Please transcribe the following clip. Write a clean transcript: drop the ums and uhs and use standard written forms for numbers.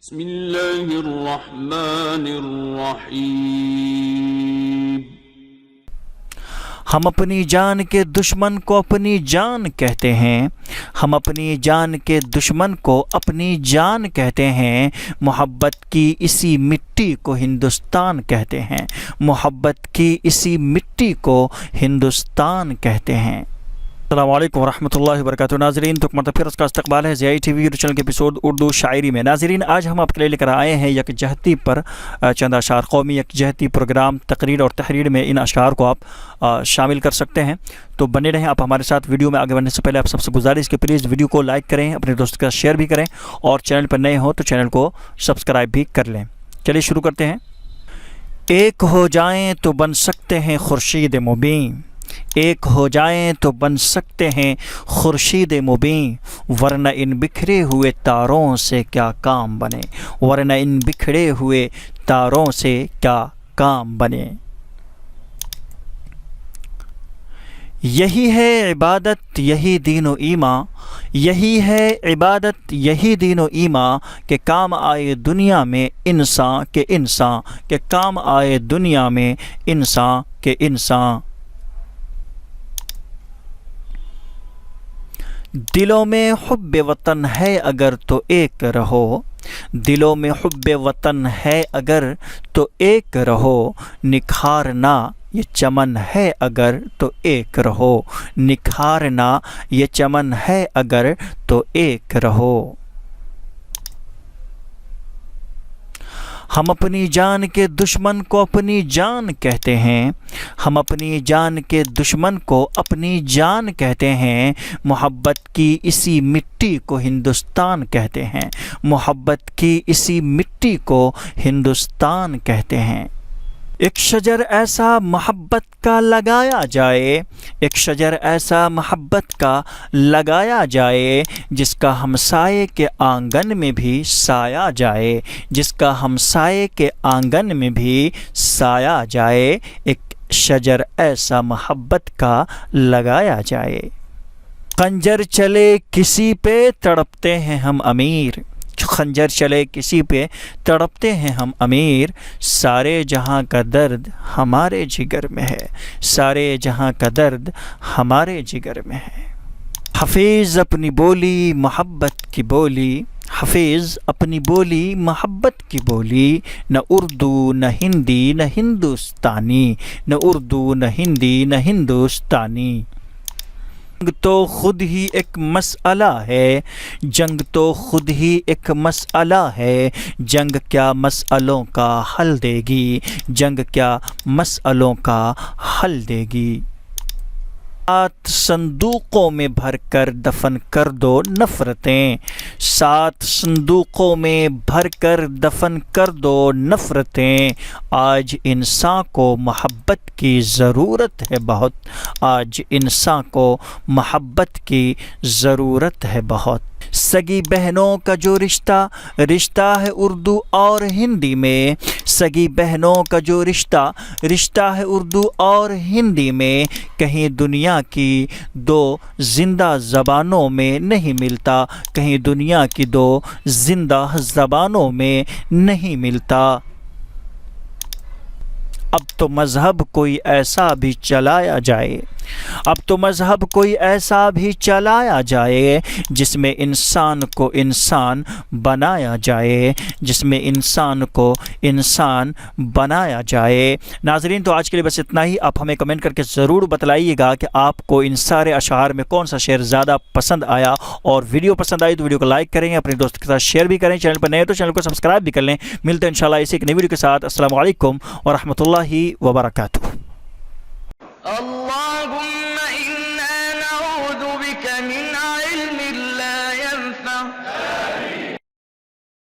بسم اللہ الرحمن الرحیم۔ ہم اپنی جان کے دشمن کو اپنی جان کہتے ہیں، ہم اپنی جان کے دشمن کو اپنی جان کہتے ہیں، محبت کی اسی مٹی کو ہندوستان کہتے ہیں، محبت کی اسی مٹی کو ہندوستان کہتے ہیں۔ السلام علیکم ورحمۃ اللہ وبرکاتہ۔ ناظرین، تو مرتبہ پھر اس کا استقبال ہے Zia T V YouTube channel کے ایپیسوڈ اردو شاعری میں۔ ناظرین، آج ہم آپ کے لیے لے کر آئے ہیں یکجہتی پر چند اشعار، قومی یکجہتی پروگرام، تقریر اور تحریر میں ان اشعار کو آپ شامل کر سکتے ہیں، تو بنے رہیں آپ ہمارے ساتھ۔ ویڈیو میں آگے بڑھنے سے پہلے آپ سب سے گزارش کہ پلیز ویڈیو کو لائک کریں، اپنے دوست کے ساتھ شیئر بھی کریں، اور چینل پر نئے ہوں تو چینل کو سبسکرائب بھی کر لیں۔ چلیے شروع کرتے ہیں۔ ایک ہو جائیں تو بن سکتے ہیں خورشید مبین، ایک ہو جائیں تو بن سکتے ہیں خورشید مبین، ورنہ ان بکھرے ہوئے تاروں سے کیا کام بنے، ورنہ ان بکھرے ہوئے تاروں سے کیا کام بنے۔ یہی ہے عبادت، یہی دین و ایمان، یہی ہے عبادت، یہی دین و ایمان، کہ کام آئے دنیا میں انسان کے انسان، کہ کام آئے دنیا میں انسان کے انسان۔ دلوں میں حب وطن ہے اگر تو ایک رہو، دلوں میں حب وطن ہے اگر تو ایک رہو، نکھارنا یہ چمن ہے اگر تو ایک رہو، نکھارنا یہ چمن ہے اگر تو ایک رہو۔ ہم اپنی جان کے دشمن کو اپنی جان کہتے ہیں، ہم اپنی جان کے دشمن کو اپنی جان کہتے ہیں، محبت کی اسی مٹی کو ہندوستان کہتے ہیں، محبت کی اسی مٹی کو ہندوستان کہتے ہیں۔ ایک شجر ایسا محبت کا لگایا جائے، ایک شجر ایسا محبت کا لگایا جائے، جس کا ہمسائے کے آنگن میں بھی سایہ جائے، جس کا ہمسائے کے آنگن میں بھی سایہ جائے، ایک شجر ایسا محبت کا لگایا جائے۔ خنجر چلے کسی پہ تڑپتے ہیں ہم امیر، خنجر چلے کسی پہ تڑپتے ہیں ہم امیر، سارے جہاں کا درد ہمارے جگر میں ہے، سارے جہاں کا درد ہمارے جگر میں ہے۔ حفیظ اپنی بولی محبت کی بولی، حفیظ اپنی بولی محبت کی بولی، نہ اردو نہ ہندی نہ ہندوستانی، نہ اردو نہ ہندی نہ ہندوستانی۔ جنگ تو خود ہی ایک مسئلہ ہے، جنگ تو خود ہی ایک مسئلہ ہے، جنگ کیا مسئلوں کا حل دے گی، جنگ کیا مسئلوں کا حل دے گی۔ 7 صندوقوں میں بھر کر دفن کر دو نفرتیں، 7 صندوقوں میں بھر کر دفن کر دو نفرتیں، آج انسان کو محبت کی ضرورت ہے بہت، آج انسان کو محبت کی ضرورت ہے بہت۔ سگی بہنوں کا جو رشتہ، رشتہ ہے اردو اور ہندی میں، سگی بہنوں کا جو رشتہ، رشتہ ہے اردو اور ہندی میں، کہیں دنیا کی 2 زندہ زبانوں میں نہیں ملتا، کہیں دنیا کی 2 زندہ زبانوں میں نہیں ملتا۔ اب تو مذہب کوئی ایسا بھی چلایا جائے، اب تو مذہب کوئی ایسا بھی چلایا جائے، جس میں انسان کو انسان بنایا جائے، جس میں انسان کو انسان بنایا جائے۔ ناظرین، تو آج کے لیے بس اتنا ہی۔ آپ ہمیں کمنٹ کر کے ضرور بتلائیے گا کہ آپ کو ان سارے اشعار میں کون سا شعر زیادہ پسند آیا، اور ویڈیو پسند آئی تو ویڈیو کو لائک کریں، اپنے دوست کے ساتھ شیئر بھی کریں، چینل پر نئے تو چینل کو سبسکرائب بھی کر لیں۔ ملتے ہیں انشاءاللہ اسی ایک نئی ویڈیو کے ساتھ۔ السلام علیکم ورحمۃ اللہ وبرکاتہ۔ اللہم